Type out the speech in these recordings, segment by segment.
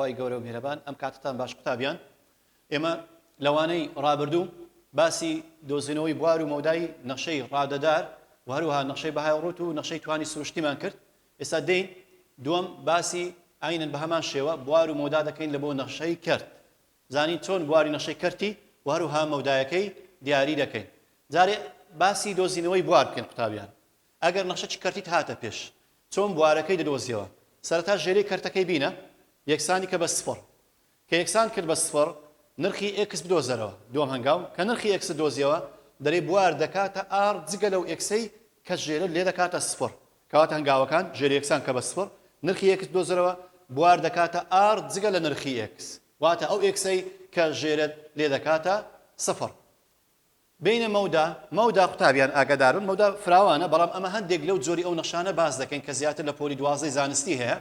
خی گەورە و میهرەبان ئەم کاتتان باش قوتابیان ئێمە لەوانەی ڕابردوو باسی دۆزینەوەی بوار و مەودای نەخشەی ڕادەدار و هەروەها نەخشەی بەهای ڕوت و نەخشەی توانی سروشتیمان کرد. ئێستا دێین دووەم باسی ئاینن بە هەمان شێوە بوار و مەودا دەکەین لە بۆ نەخشەی کرد. زانین چۆن بواری نەخشەی کردی و هەروەها مەودایەکەی دیاری دەکەین. جارێ باسی دۆزینەوەی بوار بکەین قوتابیان. ئەگەر نەخشەی کردیت هاتە پێش چۆن بوارەکەی دەدۆزیەوە. سەرەتا ژێرەی کەرتەکەی بینە یەکسانی کە بە سفر کە یەکسان کرد بە سفر نرخی ئێکس بدۆزەرەوە دووەم هەنگاو کە نرخی ئێکس دۆزیەوە دەرێ بوار دەکاتە ئار جگە لەو ئێکسەی کە ژێرە لێ دەکاتە سفر کەواتە هەنگاوەکان ژێر یەکسان کە بە سفر نرخی ئێکس دۆزەرەوە بوار دەکاتە ئار جگە لە نرخی ئێکس واتە ئەو ئێکسەی کە ژێرە لێ دەکاتە سفر. بینە مەودا قوتابیان ئاگادارن مەودا فراوانە بەڵام ئەمە هەندێک لەو جۆری ئەو نەخشانە باز دەکەین کە زیاتر لە پۆلی دوازدەی زانستی هەیە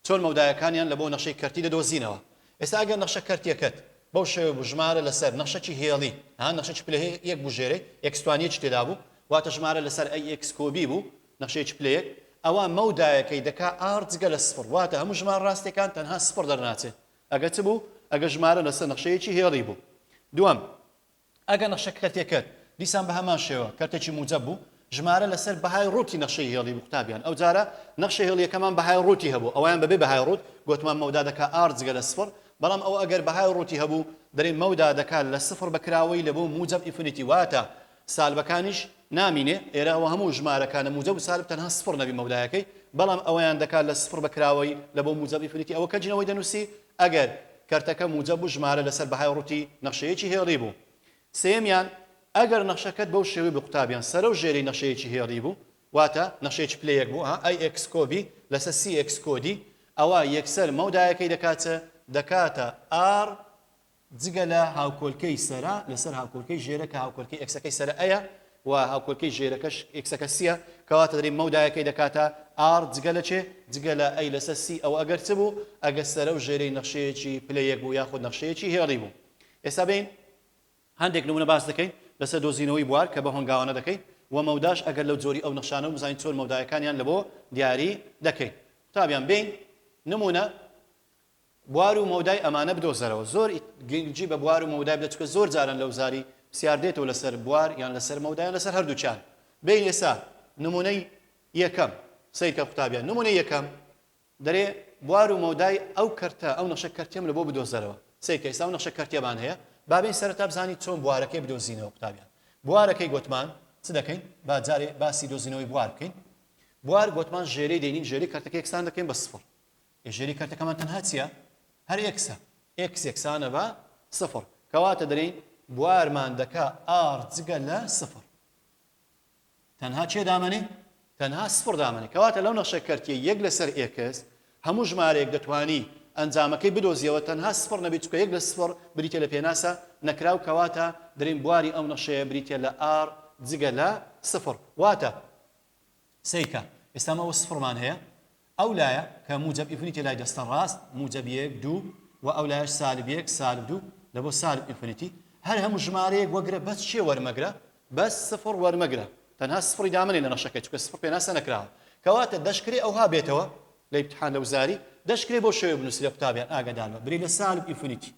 چۆن مەودایەکانیان لە بۆ نەخشەی کەرتی دەدۆزینەوە. ئێستا ئەگەر نەخشە کەرتیەکەت بەو شێوە بژمارە لەسەر نەخشەی هێڵی نەخشەی پلە یەک بوو ژێرەی ئێکستوانیەک تێدا بوو واتە ژمارە لەسەر ئەی ئێکس کۆبی بوو نەخشەیەکی پلەیەک ئەوە مەودایەکەی دەکا ئار جگە لە سفر واتە هەموو ژمارە ڕاستیەکان تەنها سفر دەرناچێت ئەگەر چ بوو ئەگەر ژمارە لەسەر نەخشەیەکی هێڵی بوو. دووەم ئەگەر نەخشە کەرتیەکەت دیسان بە هەمان شێوە کەرتێکی موجب بوو ژمارە لەسەر بەهای ڕوتی نەخشەی هێڵی بوو قوتابیان ئەو جارە نەخشەی هێڵیەکەمان بەهای ڕوتی هەبوو ئەویان بەبێ بەهای ڕوت گوتمان مەودا دەکا ئار جگە لە سفر بەڵام ئەو ئەگەر بەهای ڕوتی هەبوو دەرێن مەودا دەکات لە سفر بەکراوەی لە بۆ موجب ئینفینیتی واتە سالبەکانیش نامینێ ئێرە ئەوە هەموو ژمارەکانە موجب و سالب تەنها سفر نەبی مەودایەکەی بەڵام ئەویان دەکات لە سفر بەکراوەی لە بۆ موجب ئینفینیتی ئەوە کەجنەوەی دەنووسی ئەگەر کەرتەکە موجب و ژمارە لەسەر بەهای ڕوتی نەخشەیەکی هێڵی بوو. سێمیان ئەگەر نەخشەکەت بەو شێوەی بە قوتابیان سەرە و ژێری نەخشەیەکی هێڵی بوو واتە نەخشەیەکی پلەیەک بوو ئەی ئێکس کۆبی لەسەر سی ئێکس کۆدی ئەوە یەکسەر مەودایەکەی دەکاتە ئار جگە لە هاوکۆلکەی سەرا لەسەر هاوکۆلکەی ژێرە کە هاوکۆلکەی ئێکسەکەی سەرە ئەیە و هاوکۆلکەی ژێرەکەش ئێکسەکە سیە کەواتە دەرێ مەودایەکەی دەکاتە ئار جگە لە چێ جگە لە ئەی لەسەر سی ئەو ئەگەر چ بوو ئەگەر سەرە و ژێرەی نەخشەیەکی پلەیەک بوو یاخود نەخشەیەکی هێڵی بوو. ئێستا بین هەندێک نمونە باس دەکەین لەسەر دۆزینەوەی بوار کە بە هەنگاوانە دەکەین و مەوداش ئەگەر لەو جۆری ئەو نەخشانە و بزانین چۆن مەودایەکانیان لە بۆ دیاری دەکەین. قوتابیان بین نمونە بوار و مەودای ئەمانە بدۆزەرەوە زۆر گرنگی بە بوار و مەودای بدە چکە زۆر جاران لەو زاری پرسیار دێتەوە لەسەر بوار یان لەسەر مەودایان لەسەر هەردووچان. بین ئێستا نمونەی یەکەم سەیکە قوتابیان نمونەی یەکەم دەرێ بوار و مەودای ئەو کەرتە ئەو نەخشە کەرتیم لە بۆ بدۆزەرەوە سەیکە ئێستا ئەو نەخشە کەرتیەمان هەیە بابین سەرەتا بزانی چۆن بوارەکەی بدۆزینەوە قوتابیان. بوارەکەی گوتمان چ دەکەین با جارێ باسی دۆزینەوەی بوار بکەین. بوار گوتمان ژێرەی دەینین ژێری کەرتەکە یەکسان دەکەین بە سفر ژێری کەرتەکەمان تەنها چییە هەر ئێکسە ئێکس یەکسانە بە سفر کەواتە دەرێن بوارمان دەکا ئار جگە لە سفر تەنها چێ دامەنێ تەنها سفر دامەنێ کەواتە لەو نەخشە کەرتیە یەک لەسەر ئێکس هەموو ژمارەیەک دەتوانی ئەنجامەکەی بدۆزیەوە تەنها سفر نەبێت چکە یەک لە سفر بریتە لە پێناسە نەکراو کەواتە دەرێن بواری ئەو نەخشەیە بریتە لە ئار جگە لە سفر واتە سەیکە ئێستامەوە سفرمان هەیە ئەو لایە کە موجب ئینفینیتی لای دەستە ڕاست موجب یەک دوو و ئەو لایەش سالب یەک سالب دوو لە بۆ سالب ئینفینیتی هەر هەموو ژمارەیەک وەگرە بەس چێ وەرمەگرە بەس سفر وەرمەگرە تەنها سفری دامنێ لە نەخشەکەی چکە سفر پێناسە نەکراوە کەواتە دەشکرێ ئەوها بێتەوە لە ئیمتحان لە وزاری دەشکرێ بۆ شێوەیە بنووسی لە قوتابیان ئاگادارمە بری لە سالب ئینفینیتی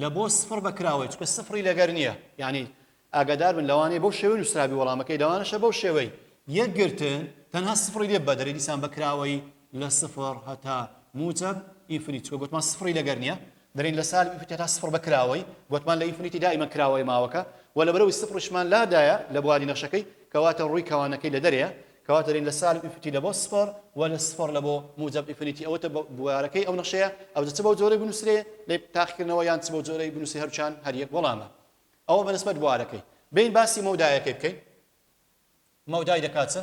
لە بۆ سفر بەکراوەی چکە سفری لەگەر نییە یعنی ئاگادار بن لەوانەیە بەو شێوەی نووسرابی وەڵامەکەی دەوانەشە بەو شێوەی یەک گرتن تەنها سفری لێ بەدەرێ دیسان بەکراوەی لە سفر هەتا موجب ئینفینیتی چکە گوتمان سفری لەگەر نییە دەرێن لە سالب ئینفینیتی تا سفر بەکراوەی گوتمان لە ئینفینیتی دائیمە کراوەی ماوەکە و لە بەرەوەی سفرشمان لادایە لە بواری نەخشەکەی کەواتە ڕووی کەوانەکەی لە دەرەیە کەواتە دەرێن لە سالب ئینفینیتی لە بۆ سفر و لە سفر لە بۆ موجب ئینفینیتی ئەوەتە بوارەکەی ئەو نەخشەیە ئەو چ بەو جۆرەی بنووسرێ لێ تاقیکردنەوە یان چ بەو جۆرەی بنووسی هەرچان هەر یەک وەڵامە ئەوە بەنسبەت بوارەکەی. بین باسی مەودایەکەی بکەین مەودای دەکاتە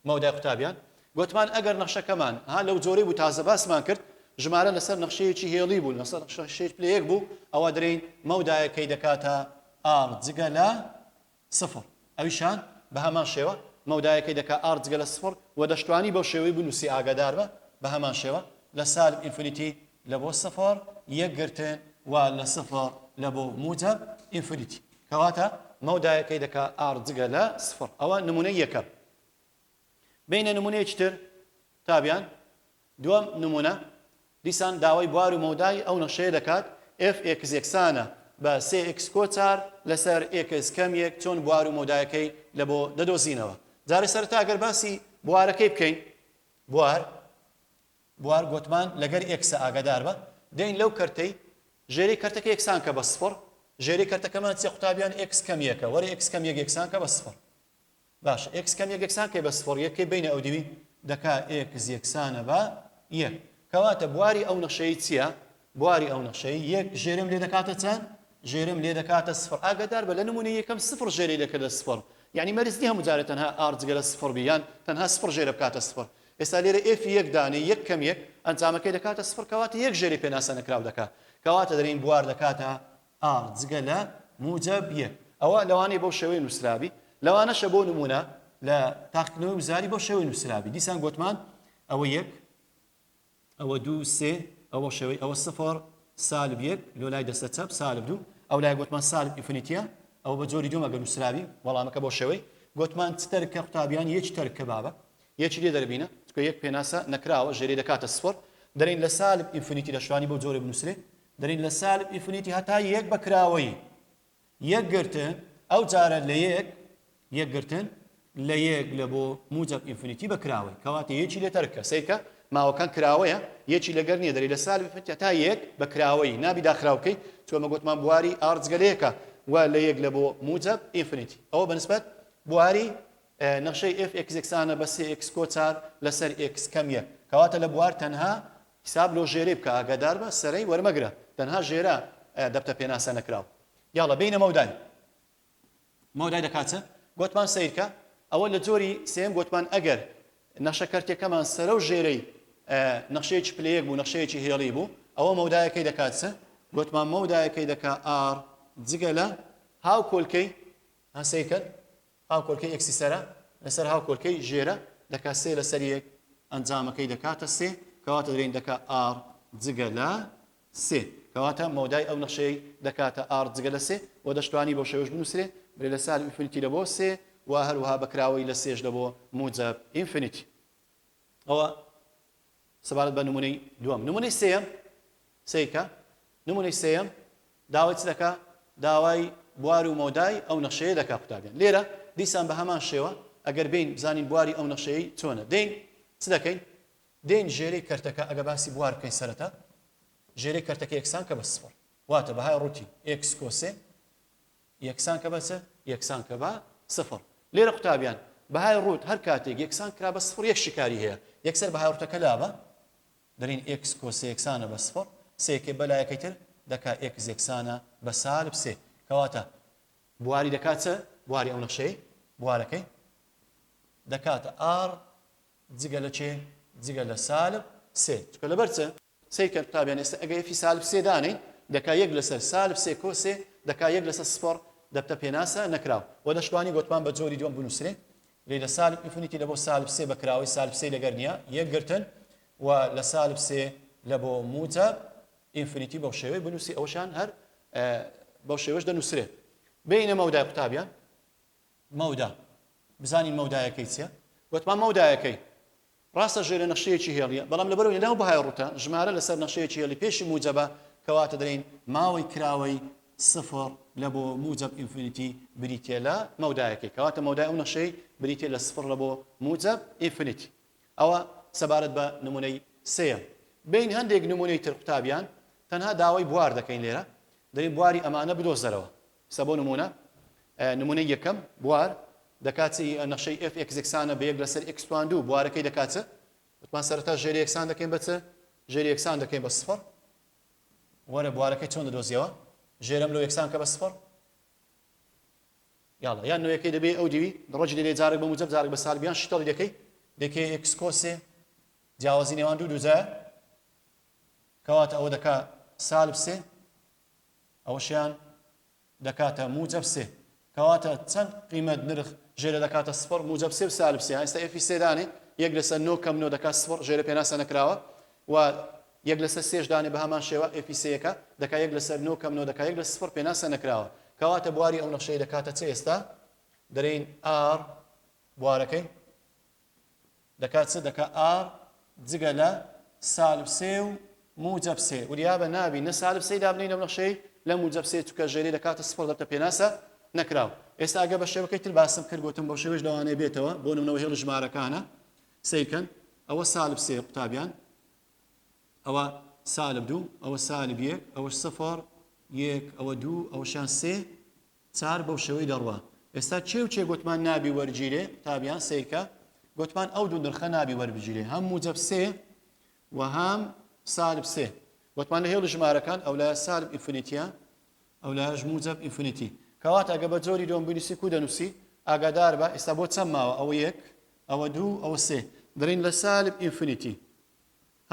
مەودای قوتابیان گوتمان ئەگەر نەخشەکەمان لەو جۆرەی بوو تازە باسمان کرد ژمارە لەسەر نەخشەیەکی هێڵی بوو لەسەر نەخشەیەک پلەیەک بوو ئەوە دەرێن مەودایەکەی دەکاتە ئار جگە لە سفر ئەویشان بە هەمان شێوە مەودایەکەی دەکات ئار جگە لە سفر و دەشتوانی بەو شێوەی بنووسی ئاگادار بە هەمان شێوە لە سالب ئینفینیتی لە بۆ سفر یەک گرتن و لە سفر لە بۆ موجب ئینفینیتی کەواتە مەودایەکەی دەکات ئار جگە لە سفر ئەوە نمونەی یەکەم. بینە نمونەیەکی تر تابیان دووەم نمونە دیسان داوای بوار و مەودای ئەو نەخشەیە دەکات fx یەکسانە بە 3x کۆچار لەسەر x کەم یەک چۆن بوار و مەودایەکەی لە بۆ دەدۆزینەوە. جارێ سەرەتا ئەگەر باسی بوارەکەی بکەین، بوار گوتمان لەگەر x ئاگادار بە، دێین لەو کەرتەی ژێرەی کەرتەکە یەکسان کە بە سفر، ژێرەی کەرتەکەمان چێ قوتابیان x کەم یەکە، وەرە x کەم یەک یەکسان کە بە سفر. باش x کەم یەک یەکسان کە بە سفر، یەکەی بینە ئەو دوی دەکا x یەکسانە بە یەک. کەواتە بواری ئەو نەخشەی چییە؟ بواری ئەو نەخشەی یەک ژێرم لێ دەکاتە چەند؟ ژێرم لێ دەکاتە سفر. ئاگادار بە لە نمونەی یەکەم سفر ژێرەی دەکەدە سفر، یعنی مەرجنی هەموو جارێ تەنها r جگە لە سفر بی یان تەنها سفر ژێرە بکاتە سفر. ئێستا لێرە f یەک دانێ یەک کەم یەک ئەنجامەکەی دەکاتە سفر، کەواتە یەک ژێری پێناسە نەکراو دەکات، کەواتە دەرین بوار دەکاتە r جگە لە موجب یەک. ئەوە لەوانەیە بەو شێوەی نووسرابی، لەوانەشە بۆ نمونە لە تاقیکردنەوەی وزاری بۆ شێوەی نووسرابی. دیسان گوتمان ئەوە یەک، ئەوە دوو، سێ، ئەوە شێوەی، ئەوە سفر سالب یەک لۆ لای دەستە چەپ سالب دوو، ئەو لای گوتمان سالب ئینفینیتیە، ئەو بە جۆری دووم ئەگەر نووسرابی وەڵامەکە بۆ شێوەی گوتمان چ تەرکە قوتابیان یەکی تەرکە بابە، یەکی لێ دەربینە چکە یەک پێناسە نەکراوە ژێری دەکاتە سفر، دەرین لە سالب ئینفینیتی لە شوانی بۆ جۆرە بنووسرێ، دەرین لە سالب ئینفینیتی هەتا یەک بەکراوەی یەک گرتن، ئەو جارە لە یەک گرتن لە یەک لە بۆ موجب ئینفینیتی بەکراوەی، کەواتە یەکی لێ تەرکە سیکە ماوەکان کراوەیە، یەکی لەگەر نییە، دەری لە سالب ئینفینیتی تا یەک بەکراوەی نابی داخراوکەی چۆمە گوتمان بواری r جگەلەیەکە و لە یەک لە بۆ موجب ئینفینیتی. ئەوە بەنسبەت بواری نەخشەی fx یەکسانە بە 3x کۆچار لەسەر x کەم یەک، کەواتە لە بوار تەنها حساب لۆ ژێرەی بکە، ئاگادار بە سەرەی وەرمەگرە، تەنها ژێرە دەبتە پێناسە نەکراو. یاڵە بینە مەودای دەکاتە گوتمان سیرکە، ئەوە لە جۆری سێم گوتمان ئەگەر نەخشە کەرتەکەمان سەرە و ژێرەی نەخشەیەکی پلەیەک بوو، نەخشەیەکی هێڵی بوو، ئەوە مەودایەکەی دەکاتە گوتمان مەودایەکەی دەکا r جگە لە هاو کۆلکەی هەسەیکە هاو کۆلکەی ئەکسی سەرە لەسەر هاو کۆلکەی ژێرە دەکا سێ لەسەر یەک ئەنجامەکەی دەکاتە سێ، کەواتە دەرین دەکا r جگە لە سێ، کەواتە مەودای ئەو نەخشەی دەکاتە r جگە لە سێ و دەشتوانی بۆ شێوەش بنووسرێ برێ لە سالب ئینفینیتی لە بۆ سێ و هەروەها بەکراوەی لە سێش لە بۆ موجب ئینفینیتی. ئەوە سەبارەت بە نمونەی دووەم. نمونەی سێەم سیکە، نمونەی سێەم داوای چ دەکا؟ داوای بوار و مەودای ئەو نەخشەیە دەکا قوتابیان. لێرە دیسان بە هەمان شێوە ئەگەر بین بزانین بواری ئەو نەخشەیە چۆنە، دێین چ دەکەین؟ دێین ژێرەی کەرتەکە ئەگە باسی بوار بکەین سەرەتا، ژێرەی کەرتەکە یەکسان کە بە سفر، واتە بەهای ڕووتی x کۆ سێ یەکسان کە بە چ؟ یەکسان کە بە سفر. لێرە قوتابیان بەهای ڕووت هەر کاتێک یەکسان کرا بە سفر یەک شکاری هەیە، یەکسەر بەهای ڕووتەکە لابە، دەرین x کۆ سێ یەکسانە بە سفر، سێکێ بەلایەکەی تر دەکا x یەکسانە بە سالب سێ، کەواتە بواری دەکات چە؟ بواری ئەو نەخشەی بوارەکەی دەکاتە r جگە لە چێ؟ جگە لە سالب سێ، چکە لەبەر چە؟ سیکە قوتابیان ئێستا ئەگەر فی سالب سێ دانین دەکا یەک لەسەر سالب سێ کۆ سێ دەکا یەک لەسەر سفر دەبتە پێناسە نەکراو و دەشتوانی گوتمان بە جۆری دووەم بنووسرێ لێ لە سالب ئینفینیتی لە بۆ سالب سێ بەکراوەی سالب سێ لەگەر نییە یەک گرتن و لە سالب سێ لە بۆ موجب ئینفینیتی بەو شێوەی بنووسی، ئەوشان هەر بەو شێوەش دەنووسرێت. بینە مەودای قوتابیان، مەودا بزانین مەودایەکەی چییە؟ گوتمان مەودایەکەی ڕاستە ژێرە نەخشەیەکی هێڵیە، بەڵام لەبەرەوەی لەناو بەهای ڕووتە ژمارە لەسەر نەخشەیەکی هێڵی پێشی موجبە، کەواتە دەرین ماوەی کراوەی سفر لە بۆ موجب ئینفینیتی بریتێ لە مەودایەکەی، کەواتە مەودای ئەو نەخشەی بریتێ لە سفر لە بۆ موجب ئینفینیتی. ئەوە سەبارەت بە نمونەی سێەم. بین هەندێک نمونەی تر قوتابیان تەنها داوای بوار دەکەین لێرە، دەرین بواری ئەمانە بدۆزەرەوە. سە بۆ نمونەی یەکەم بوار دەکات نەخشەی fx یەکسانە بە یەک لەسەر x توان دوو، بوارەکەی دەکات چ؟ وتمان سەرەتا ژێری یەکسان دەکەین بە چ؟ ژێری یەکسان دەکەین بە سفر، وەرە بوارەکەی چۆن دەدۆزیەوە؟ ژێرەم لەو یەکسان کە بە سفر، یاڵە یان نوێیەکەی دەبێ ئەو دیوی ڕۆژی لێ جارێک بە موجب جارێک بە سالبیان شتەڵی دەکەی x کۆ سێ جیاوازی نێوان دوو دووجایە، کەواتە ئەوە دەکا سالب سێ، ئەوەشیان دەکاتە موجب سێ، کەواتە چەند قیمەت نرخ ژێرە دەکاتە سفر موجب سێ و سالب سێ، ئێستا ئێفی سێ دانێ یەک لەسەر نۆ کەم نۆ دەکات سفر ژێرە پێناسە نەکراوە و یەک لەسەر سێش دانێ بە هەمان شێوە ئێفی سێیەکە دەکات یەک لەسەر نۆ کەم نۆ دەکات یەک لە سفر پێناسە نەکراوە، کەواتە بواری ئەو نەخشەی دەکاتە چ ئێستا؟ دەرین r بوارەکەی دەکات چ؟ دەکات r جگە لە سالب سێ و موجب سێ وریابە نابی نە سالب سێ دابنین لەو نەخشەی لە موجب سێ چکە ژێری دەکاتە سفر دەبتە پێناسە نەکراو ئێستا ئەگە بە شێوەکەی تر باسم کرد گوتم بۆ شێوەش لەوانەیە بێتەوە بۆ نمونەوە هێڵ ژمارەکانە سیرکەن ئەوە سالب سێ قوتابیان ئەوە سالب دوو ئەوە سالب یەک ئەوەش سفر یەک ئەوە دوو ئەوەشیان سێ چار بەو شێوەی دەڕوە ئێستا چێ و چێ گوتمان نابی وەرگیرێ قوتابیان سیرکە گوتمان ئەو دوو نرخە نابی وەربگیرێ هەم موجب سێ و هەم سالب سێ گوتمان لە هێڵ ژمارەکان ئەو لە سالب ئینفینیتیە ئەو لاش موجب ئینفینیتی کەواتە ئەگە بە جۆری دۆم بنووسی کو دەنووسی ئاگادار بە ئێستا بۆ چەند ماوە ئەوە یەک ئەوە دوو ئەوە سێ دەڕین لە سالب ئینفینیتی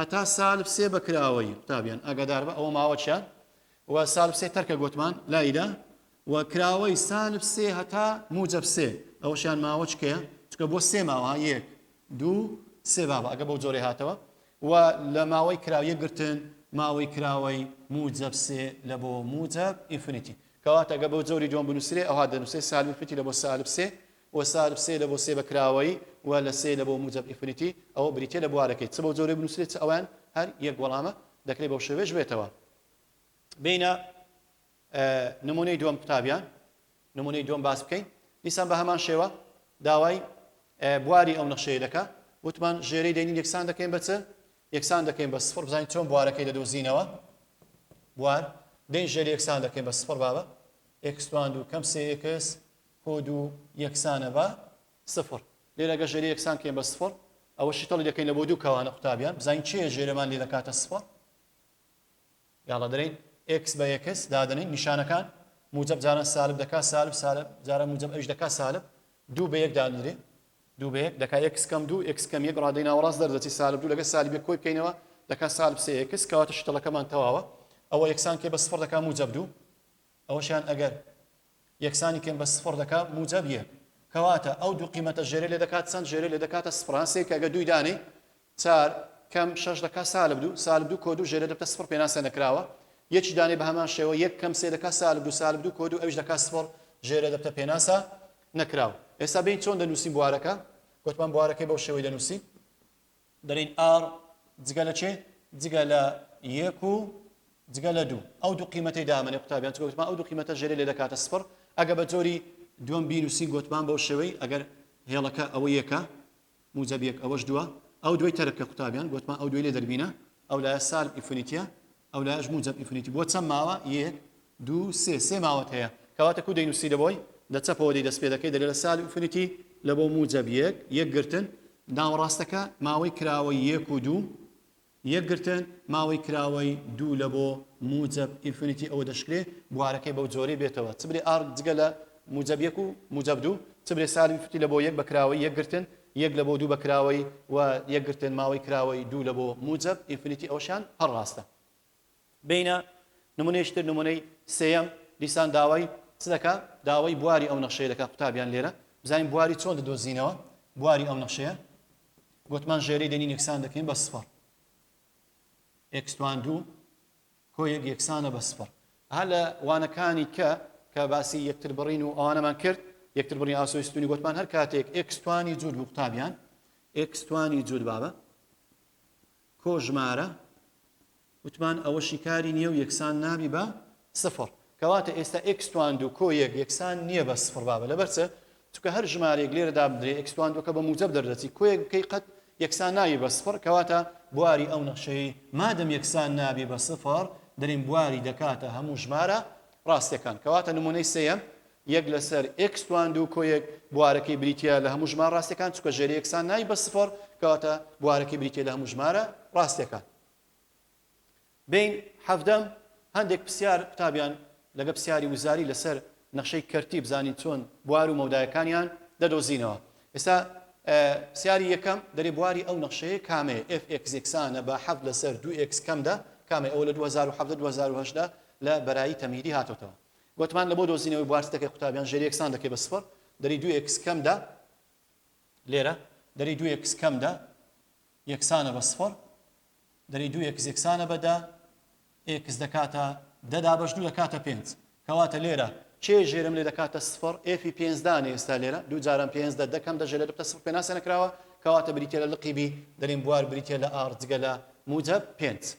هەتا سالب سێ بەکراوەی قوتابیان ئاگادار بە ئەوە ماوە چیان و سالب سێ تەرکە گوتمان لایدا و کراوەی سالب سێ هەتا موجب سێ ئەوەشیان ماوە چکەیە چکە بۆ سێ ماوە یەک دوو سێ بابە ئەگە بەو جۆرەی هاتەوە و لە ماوەی کراویە گرتن ماوەی کراوەی موجب سێ لە بۆ موجب ئینفینیتی کەواتە ئەگە بەو جۆری جۆم بنووسێ ئەوها دەنووسێ سالب ئینفینیتی لە بۆ سالب سێ و سالب سێ لە بۆ سێ بەکراوەی و لە سێ لە بۆ موجب ئینفینیتی ئەوە بریتێ لە بوارەکەی چ بەو جۆرەی بنووسێت چ ئەوان هەر یەک وەڵامە دەکرێت بەو شێوەیەش بێتەوە بینە نمونەی دووەم قوتابیان نمونەی دووەم باس بکەین دیسان بە هەمان شێوە داوای بواری ئەو نەخشەیە دەکات وتمان ژێرەی دەینین یەکسان دەکەین بە چ یەکسان دەکەین بە سفر بزانین چۆن بوارەکەی دەدۆزینەوە بوار دەین ژێری یەکسان دەکەین بە سفر بابە ئێکس دوو کەم سێ ئێکس کۆد و یەکسانە بە سفر لێرە ئەگە ژێری یەکسان کەین بە سفر ئەوە شتەڵی دەکەین لە بۆ دوو کەوانە قوتابیان بزانین چییە ژێرەمان لێ دەکاتە سفر یاڵە دەرین ئێکس بە یەکس دادەنین نیشانەکان موجب جاران سالب دەکات سالب سالب جاران موجب ئەوش دەکات سالب دوو بە یەک دادرێ دوو بە یەک دەکات ئێکس کەم دوو ئێکس کەم یەک ڕادەی ناوەڕاست دەردەچی سالب دوو لەگە سالب یەک کۆی بکەینەوە دەکات سالب سێ ئێکس کەواتە شتەڵەکەمان تەواوە ئەوە یەکسان کێ بە سفر دەکات موجب دوو ئەوەشیان ئەگەر یەکسانی کێن بە سفر دەکات موجب یەک کەواتە ئەو دوو قیمەتە ژێرە لێ دەکات چەند ژێرە لێ دەکاتە سفران سێ کە ئەگە دووی دانەی چار کەم شەش دەکات سالب دوو کۆد و ژێرە دەبتە سفر پێناسە نەکراوە یەکی دانێ بە هەمان شێوە یەک کەم سێ دەکات سالب دوو کۆد و ئەوش دەکات سفر ژێرە دەبتە پێناسە نەکراوە ئێستا بین چۆن دەنووسین بوارەکە گوتمان بوارەکەی بەو شێوەی دەنووسین دەرین ئار جگە لە چێ جگە لە یەک و جگە لە دوو ئەو دوو قیمەتەی دامنێ قوتابیان گوتمان ئەو دوو قیمەتە ژێرە لێ دەکاتە سفر ئەگە بە جۆری دووەم بینووسین گوتمان بەو شێوەی ئەگەر هێڵەکە ئەوە یەکە موجب یەک ئەوەش دووە ئەو دوای تەرەکە قوتابیان گوتمان ئەو دوای لێ دەربینە ئەو لایە سالب ئینفینیتیە ئەو لایەش موجب ئینفینیتی بۆ چەند ماوە یەک دوو سێ ماوەت هەیە کەواتە کو دەینووسی لەبۆی دەچەپەوە دەی دەست پێ دەکەی دەرێ لە سالب ئینفینیتی لە بۆ موجب یەک گرتن ناوەڕاستەکە ماوەی کراوەی یەک و دوو یەک گرتن ماوەی کراوەی دوو لە بۆ موجب ئینفینیتی ئەوە دەشکرێ بوارەکەی بەو جۆرەی بێتەوە چ برێ ئار جگە لە موجب یەک و موجب دوو چ برێ سالب ئینفینیتی لە بۆ یەک بەکراوەی یەک گرتن یەک لە بۆ دوو بەکراوەی و یەک گرتن ماوەی کراوەی دوو لە بۆ موجب ئینفینیتی ئەوشان هەر ڕاستە بینە نمونەیشتر نمونەی سێیەم دیسان داوای چ دەکات داوای بواری ئەو نەخشەیە دەکات قوتابیان لێرە بزانین بواری چۆن دەدۆزینەوە بواری ئەو نەخشەیە گوتمان ژێرەی دەنین یەکسان دەکەین بە سفر ئێکس دوو کۆ یەک یەکسانە بە سفر هە لە وانەکانی کە باسی یەکتر بڕین و ئەوانەمان کرد یەکتر بڕین ئاسۆی ستونی گوتمان هەر کاتێک ئێکس توانی جوود بوو قوتابیان ئێکس توانی جوود بابە کۆ ژمارە وتمان ئەوە شیکاری نییە و یەکسان نابی بە سفر کەواتە ئێستا ئێکس دوو کۆ یەک یەکسان نییە بە سفر بابە لەبەرچە چونکە هەر ژمارەیەک لێرە دابدرێ ئێکس دووکە بە موجب دەردەچی کۆ یەکەکەی قەت یەکسان نابی بە سفر کەواتە بواری ئەو نەخشەی مادەم یەکسان نابی بە سفر دەرین بواری دەکاتە هەموو ژمارە ڕاستیەکان کەواتە نمونەی سێیەم یەک لەسەر ئێکس دوو کۆ یەک بوارەکەی بریتە لە هەموو ژمارە ڕاستیەکان چونکە ژێری یەکسان نابی بە سفر کەواتە بوارەکەی بریتە لە هەموو ژمارە ڕاستیەکان بین حەفدەم هەندێک پرسیار قوتابیان لەگە پرسیاری وزاری لەسەر نەخشەی کەرتی بزانین چۆن بوار و مەودایەکانیان دەدۆزینەوە ئێستا پرسیاری یەکەم دەرێ بواری ئەو نەخشەیە کامەیە fx یەکسانە بە حەفت لەسەر 2x کەمدا کامێ ئەوە لە 2007 لە بەرایی تەمهیدی هاتوتەوە گوتمان لە بۆ دۆزینەوەی بوارستەکەی قوتابیان ژێری یەکسان دەکەی بە سفر دەری 2x کەمدا لێرە دەری 2x کەمدا یەکسانە بە سفر دەری 2x یەکسانە بەدا x دەکاتە دەدا بەش دوو دەکاتە 5 کەواتە لێرە چێ ژێرم لێ دەکاتە سفر ئێفی 5 دانێ ئێستا لێرە دوو جاران 5 دەکەم دەژێرە دەبتە سفر پێناسە نەکراوە کەواتە بریتە لە لقیبی دەرین بوار بریتە لە ئار جگە لە موجب 5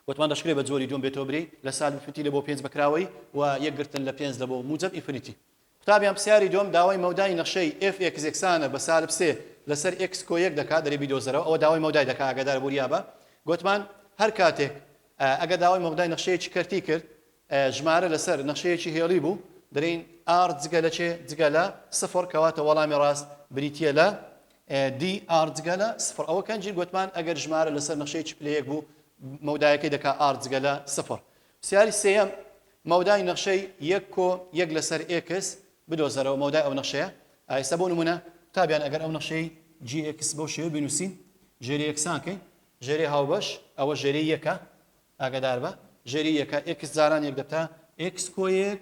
گوتمان دەشکرێت بە جۆری دوم بێتەوە بری لە سال ئینفینیتی لە بۆ 5 بەکراوەی و یەکگرتن لە 5 لە بۆ موجب ئینفینیتی. قوتابیان پرسیاری دوم داوای مەودای نەخشەی fx یەکسانە بە سالب 3 لەسەر x کۆ 1 دەکات دەرێ بیدۆزەرەوە ئەوە داوای مەودای دەکات ئاگادار بوریابە. گوتمان هەر کاتێک ئەگە داوای مەودای نەخشەیەکی کەرتی کرد ژمارە لەسەر نەخشەیەکی هێڵی بوو دەرێن r جگە لە چێ جگە لە سفر کەواتە وەڵامی ڕاست بریتە لە دی r جگە لە سفر. ئەوە کەنجی گوتمان ئەگەر ژمارە لەسەر نەخشەیەکی پلەیەک بوو مەودایەکەی دەکات r جگە لە سفر. پرسیاری سێیەم مەودای نەخشەی 1 کۆ 1 لەسەر x بدۆزەرەوە مەودای ئەو نەخشەیە. ئایستا بۆ نمونە قوتابیان ئەگەر ئەو نەخشەی gx بەو شێوە بنووسین ژێری یەکسانکەین ژێری هاوبەش ئەوە ژێری یەکە ئاگادار بە ژێری یەکە x جاران یەک دەبتە x کۆ 1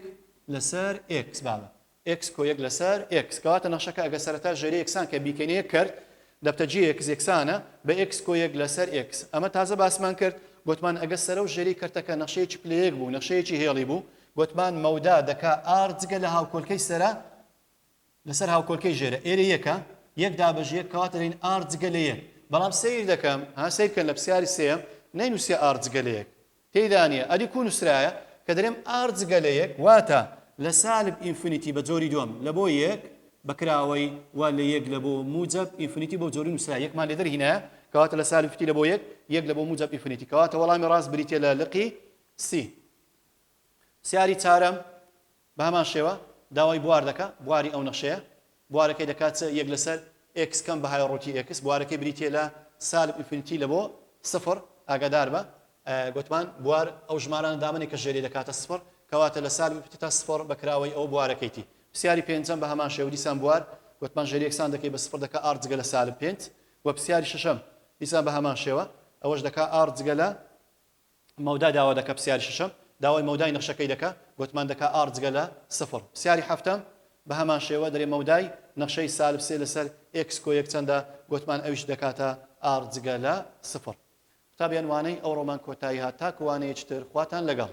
لەسەر x باڵە x کۆ 1 لەسەر x کەواتە نەخشەکە ئەگە سەرەتا ژێری یەکسان کە بیکەینەیە کرد دەبتە gx یەکسانە بە x کۆ 1 لەسەر x. ئەمە تازە باسمان کرد گوتمان ئەگە سەرە و ژێری کردەکە نەخشەیەکی پلەیەک بوو نەخشەیەکی هێڵی بوو گوتمان مەودا دەکا r جگە لە هاوکۆلکەی سەرە لەسەر هاوکۆلکەی ژێرە ئێرە یەکە یەک دابەژ یەک کەواتە دەین r جگە لە یەک. بەڵام سیر دەکەم سیر بکەن لە پرسیاری سێم نەینووسێ r جگە لە یەک تێیدا نییە ئەدی کو نووسرایە کە دەرێم r جگە لە یەک واتە لە سالب ئینفینیتی بە جۆری دووەم لە بۆ یەک بەکراوەی وا لە یەک لە بۆ موجب ئینفینیتی بۆ جۆری نووسرا یەکمان لێ دەرهینایە کەواتە لە سالب ئینفینیتی لە بۆ یەک لە بۆ موجب ئینفینیتی کەواتە وەڵامی ڕاست بریتە لە لقی سی. سیاری چارەم بە هەمان شێوە داوای بوار دەکا بواری ئەو نەخشەیە بوارەکەی دەکات یەک لەسەر x کەم بە هایڕۆتی x بوارەکەی بریتە لە سالب ئینفینیتی لە بۆ سفر ئاگادار بە گوتمان بوار ئەو ژمارانە دامنێک کە ژێری دەکاتە سفر کەواتە لە سالب ئینفینیتی تا سفر بەکراوەی ئەو بوارەکەیتی. پرسیاری پێنجەم بە هەمان شێوە دیسان بوار گوتمان ژێری یەکسان دەکەی بە سفر دەکا r جگە لە سالب 5 و پرسیاری شەشەم دیسان بە هەمان شێوە ئەوەش دەکا r جگە لە مەودا داوا دەکە پرسیاری شەشەم داوای مەودای نەخشەکەی دەکا گوتمان دەکا r جگە لە سفر. پرسیاری هەفتەم بە هەمان شێوە دەرێ مەودای نەخشەی سالب 3 لەسەر x کۆ 1 چەندە گوتمان ئەویش دەکاتە r جگە لە سفر. قوتابیان وانەی ئەو ڕۆمان کۆتایی هات تاکو وانەیەکی تر خواتان لەگەڵ.